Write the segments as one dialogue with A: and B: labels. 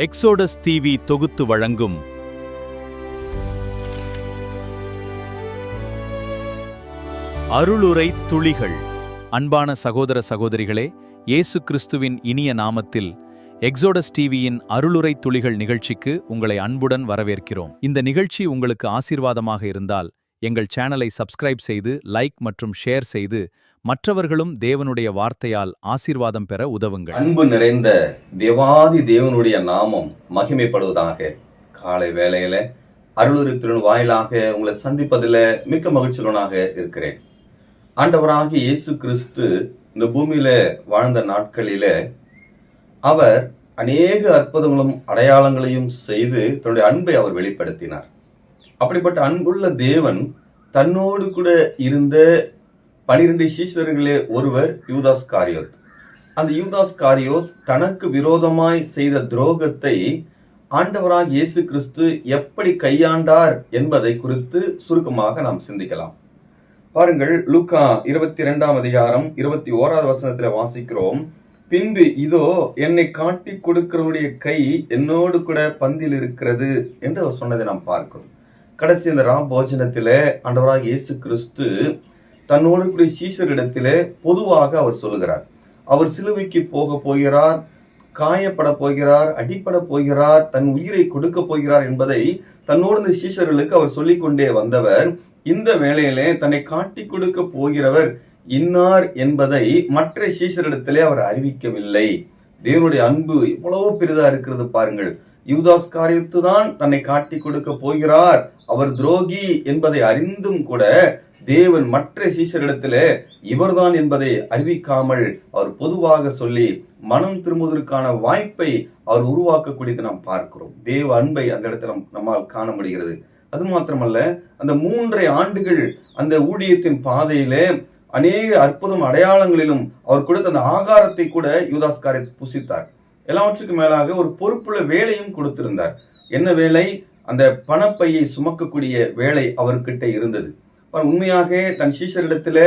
A: Exodus TV தொகுத்து வழங்கும் அருளுரை துளிகள். அன்பான சகோதர சகோதரிகளே, இயேசு கிறிஸ்துவின் இனிய நாமத்தில் எக்ஸோடஸ் டிவியின் அருளுரை துளிகள் நிகழ்ச்சிக்கு உங்களை அன்புடன் வரவேற்கிறோம். இந்த நிகழ்ச்சி உங்களுக்கு ஆசீர்வாதமாக இருந்தால் எங்கள் சேனலை சப்ஸ்கிரைப் செய்து லைக் மற்றும் ஷேர் செய்து மற்றவர்களும் தேவனுடைய வார்த்தையால் ஆசீர்வாதம் பெற உதவுங்கள்.
B: அன்பு நிறைந்த தேவாதி தேவனுடைய நாமம் மகிமைப்படுவதாக. காலை வேளையில அருளுரை வாயிலாக உங்களை சந்திப்பதில் மிக்க மகிழ்ச்சியுடனாக இருக்கிறேன். ஆண்டவராகிய இயேசு கிறிஸ்து இந்த பூமியில வாழ்ந்த நாட்களில அவர் அநேக அற்புதங்களும் அடையாளங்களையும் செய்து தன்னுடைய அன்பை அவர் வெளிப்படுத்தினார். அப்படிப்பட்ட அன்புள்ள தேவன் தன்னோடு கூட இருந்த 12 சீஷர்களே ஒருவர் யூதாஸ் காரியோத். அந்த யூதாஸ் காரியோத் தனக்கு விரோதமாய் செய்த துரோகத்தை ஆண்டவராகிய இயேசு கிறிஸ்து எப்படி கையாண்டார் என்பதை குறித்து சுருக்கமாக நாம் சிந்திக்கலாம். பாருங்கள், லூக்கா 22ஆம் அதிகாரம் 21வது வசனத்தில் வாசிக்கிறோம். பின்பு இதோ என்னை காட்டி கொடுக்கிறவனுடைய கை என்னோடு கூட பந்தில் இருக்கிறது என்று அவர் சொன்னதை நாம் பார்க்கிறோம். கடைசி இந்த போஜனத்திலே ஆண்டவராகிய இயேசு கிறிஸ்து தன்னோடு கூடிய சீஷரிடத்திலே பொதுவாக அவர் சொல்லுகிறார். அவர் சிலுவைக்கு போக போகிறார், காயப்பட போகிறார், அடிப்பட போகிறார், தன் உயிரை கொடுக்க போகிறார் என்பதை தன்னோடு இந்த சீஷர்களுக்கு அவர் சொல்லிக்கொண்டே வந்தவர். இந்த வேளையிலே தன்னை காட்டி கொடுக்க போகிறவர் இன்னார் என்பதை மற்ற சீஷரிடத்திலே அவர் அறிவிக்கவில்லை. தேவனுடைய அன்பு எவ்வளவோ பெரிதா இருக்கிறது பாருங்கள். யூதாஸ் காரியத்து தான் தன்னை காட்டி கொடுக்க போகிறார், அவர் துரோகி என்பதை அறிந்தும் கூட தேவன் மற்ற சீஷரிடத்திலே இவர்தான் என்பதை அறிவிக்காமல் அவர் பொதுவாக சொல்லி மனம் திரும்புவதற்கான வாய்ப்பை அவர் உருவாக்கக்கூடியது நாம் பார்க்கிறோம். தேவ அன்பை அந்த இடத்துல நம்மால் காண முடிகிறது. அது மாத்திரமல்ல, அந்த 3.5 ஆண்டுகள் அந்த ஊழியத்தின் பாதையிலே அநேக அற்புதம் அடையாளங்களிலும் அவர் கொடுத்த அந்த ஆகாரத்தை கூட யூதாஸ் காரியத் புசித்தார். எல்லாவற்றுக்கும் மேலாக ஒரு பொறுப்புள்ள வேலையும் கொடுத்திருந்தார். என்ன வேலை? அந்த பணப்பையை சுமக்கக்கூடிய வேலை அவர்கிட்ட இருந்தது. உண்மையாக தன் சீஷரிடத்துல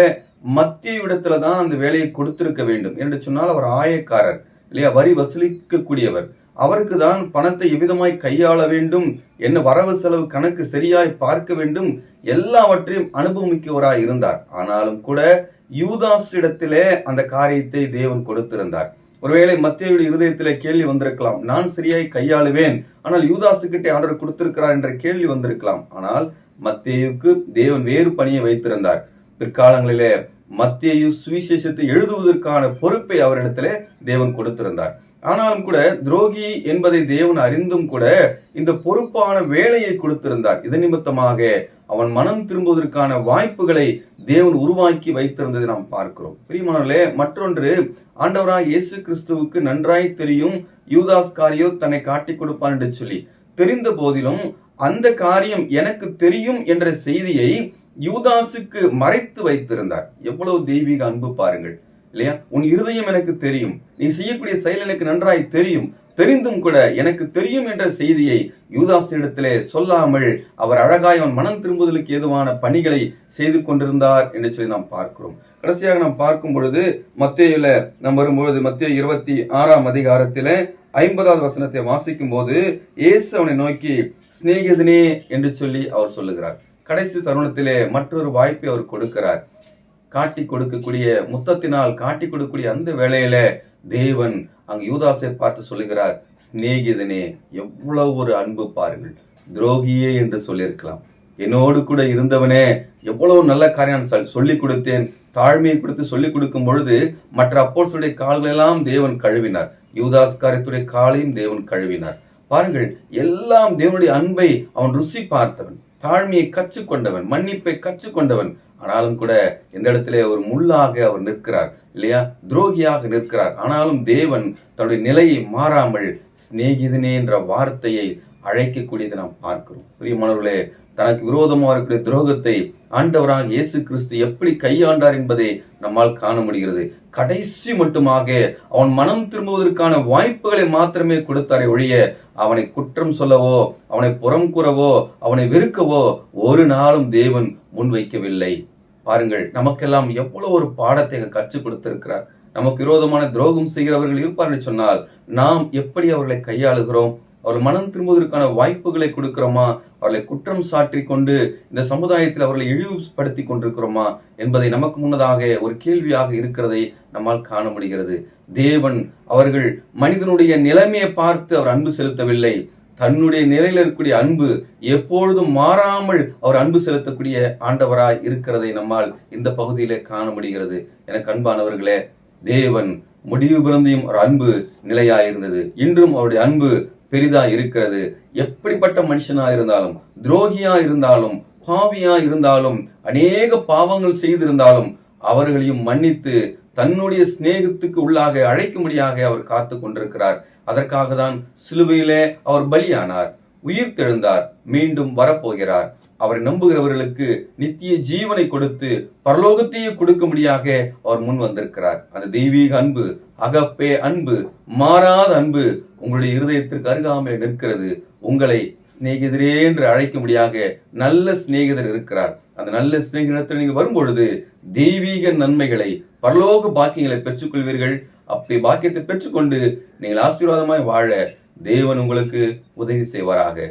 B: மத்திய இடத்துல தான் அந்த வேலையை கொடுத்திருக்க வேண்டும் என்று சொன்னால் அவர் ஆயக்காரர் இல்லையா, வரி வசூலிக்கக்கூடியவர். அவருக்கு தான் பணத்தை எவ்விதமாய் கையாள வேண்டும், என்ன வரவு செலவு கணக்கு சரியாய் பார்க்க வேண்டும், எல்லாவற்றையும் அனுபவிக்கவராய் இருந்தார். ஆனாலும் கூட யூதாஸ் இடத்திலே அந்த காரியத்தை தேவன் கொடுத்திருந்தார். ஒருவேளை மத்தேயுடைய இருதயத்திலே கேள்வி வந்திருக்கலாம், நான் சரியாய் கையாளுவேன், ஆனால் யூதாசுக்கிட்டே ஆண்டவர் கொடுத்திருக்கிறார் என்ற கேள்வி வந்திருக்கலாம். ஆனால் மத்தேயுக்கு தேவன் வேறு பணியை வைத்திருந்தார். பிற்காலங்களிலே மத்தேயு சுவிசேஷத்தை எழுதுவதற்கான பொறுப்பை அவரிடத்திலே தேவன் கொடுத்திருந்தார். ஆனாலும் கூட துரோகி என்பதை தேவன் அறிந்தும் கூட இந்த பொறுப்பான வேலையை கொடுத்திருந்தார். இதன் நிமித்தமாக அவன் மனம் திரும்புவதற்கான வாய்ப்புகளை தேவன் உருவாக்கி வைத்திருந்ததை நாம் பார்க்கிறோம். பிரியமானவர்களே, மற்றொன்று, ஆண்டவராகிய இயேசு கிறிஸ்துவுக்கு நன்றாய் தெரியும் யூதாஸ் காரியோத் தன்னை காட்டி கொடுப்பான் என்று சொல்லி. தெரிந்த போதிலும் அந்த காரியம் எனக்கு தெரியும் என்ற செய்தியை யூதாசுக்கு மறைத்து வைத்திருந்தார். எவ்வளவு தெய்வீக அன்பு பாருங்கள் இல்லையா? உன் இருதயம் எனக்கு தெரியும், நீ செய்யக்கூடிய செயல் எனக்கு நன்றாய் தெரியும், தெரிந்தும் கூட எனக்கு தெரியும் என்ற செய்தியை யூதாசிடத்திலே சொல்லாமல் அவர் அழகாய் அவன் மனம் திரும்புதலுக்கு ஏதுவான பணிகளை செய்து கொண்டிருந்தார் என்று சொல்லி நாம் பார்க்கிறோம். கடைசியாக நாம் பார்க்கும் பொழுது மத்தேயுல நாம் வரும்பொழுது மத்தேயு 26ஆம் அதிகாரத்திலே 50வது வசனத்தை வாசிக்கும் போது இயேசு அவனை நோக்கி சிநேகிதனே என்று சொல்லி அவர் சொல்லுகிறார். கடைசி தருணத்திலே மற்றொரு வாய்ப்பை அவர் கொடுக்கிறார். காட்டி கொடுக்கக்கூடிய, முத்தத்தினால் காட்டி கொடுக்கக்கூடிய அந்த வேளையில தேவன் அங்கு யூதாசை பார்த்து சொல்லுகிறார், சிநேகிதனே. எவ்வளவு ஒரு அன்பு பாருங்கள். துரோகியே என்று சொல்லியிருக்கலாம், என்னோடு கூட இருந்தவனே, எவ்வளவு நல்ல காரியம் சொல்லிக் கொடுத்தேன். தாழ்மையை கொடுத்து சொல்லிக் கொடுக்கும் பொழுது மற்ற அப்போஸ்தலருடைய கால்களெல்லாம் தேவன் கழுவினார். யூதாஸ் காரியத்துடைய காலையும் தேவன் கழுவினார். பாருங்கள், எல்லாம் தேவனுடைய அன்பை அவன் ருசி பார்த்தவன், தாழ்மையை கற்றுக்கொண்டவன், மன்னிப்பை கற்றுக்கொண்டவன். ஆனாலும் கூட இந்த இடத்திலே ஒரு முள்ளாக அவர் நிற்கிறார் இல்லையா, துரோகியாக நிற்கிறார். ஆனாலும் தேவன் தன்னுடைய நிலையை மாறாமல் சிநேகிதனே என்ற வார்த்தையை அழைக்கக்கூடியதை நாம் பார்க்கிறோம். பிரியமானவர்களே, தனக்கு விரோதமாக இருக்கக்கூடிய துரோகத்தை ஆண்டவராக இயேசு கிறிஸ்து எப்படி கையாண்டார் என்பதை நம்மால் காண முடிகிறது. கடைசி மட்டுமாக அவன் மனம் திரும்புவதற்கான வாய்ப்புகளை மாத்திரமே கொடுத்தாரே ஒழிய அவனை குற்றம் சொல்லவோ, அவனை புறம் கூறவோ, அவனை வெறுக்கவோ ஒரு நாளும் தேவன் முன்வைக்கவில்லை. பாருங்கள், நமக்கெல்லாம் எவ்வளவு ஒரு பாடத்தை கற்றுக் கொடுத்திருக்கிறார். நமக்கு விரோதமான துரோகம் செய்கிறவர்கள் இருப்பார்கள் சொன்னால் நாம் எப்படி அவர்களை கையாளுகிறோம்? அவர்கள் மனம் திரும்புவதற்கான வாய்ப்புகளை கொடுக்கிறோமா? அவர்களை குற்றம் சாற்றி கொண்டு இந்த சமுதாயத்தில் அவர்களை இழிவுபடுத்தி கொண்டிருக்கிறோமா என்பதை நமக்கு முன்னதாக ஒரு கேள்வியாக இருக்கிறதை நம்மால் காண முடிகிறது. தேவன் அவர்கள் மனிதனுடைய நிலைமையை பார்த்து அவர் அன்பு செலுத்தவில்லை. தன்னுடைய நிலையில் இருக்கக்கூடிய அன்பு எப்பொழுதும் மாறாமல் அவர் அன்பு செலுத்தக்கூடிய ஆண்டவராய் இருக்கிறதை நம்மால் இந்த பகுதியிலே காண முடிகிறது. எனக்கு அன்பானவர்களே, தேவன் முடிவு பிறந்தையும் ஒரு அன்பு நிலையாயிருந்தது. இன்றும் அவருடைய அன்பு பெரிதா இருக்கிறது. எப்படிப்பட்ட மனுஷனா இருந்தாலும், துரோகியா இருந்தாலும், பாவியா இருந்தாலும், அநேக பாவங்கள் செய்திருந்தாலும் அவர்களையும் மன்னித்து தன்னுடைய சிநேகத்துக்கு உள்ளாக அழைக்கும்படியாக அவர் காத்து கொண்டிருக்கிறார். அதற்காக தான் சிலுவையிலே அவர் பலியானார், உயிர் தெழுந்தார், மீண்டும் வரப்போகிறார். அவரை நம்புகிறவர்களுக்கு நித்திய ஜீவனை கொடுத்து பரலோகத்தையே கொடுக்கும்படியாக அவர் முன் வந்திருக்கிறார். அந்த தெய்வீக அன்பு, அகப்பே அன்பு, மாறாத அன்பு உங்களுடைய இருதயத்திற்கு அருகாமையில் நிற்கிறது. உங்களை சிநேகிதரே என்று அழைக்கும்படியாக நல்ல சிநேகிதர் இருக்கிறார். அந்த நல்ல சிநேகிதத்தில் நீங்கள் வரும்பொழுது தெய்வீக நன்மைகளை, பரலோக பாக்கியங்களை பெற்றுக்கொள்வீர்கள். அப்படி பாக்கியத்தை பெற்றுக்கொண்டு நீங்கள் ஆசீர்வாதமாய் வாழ தேவன் உங்களுக்கு உதவி செய்வாராக.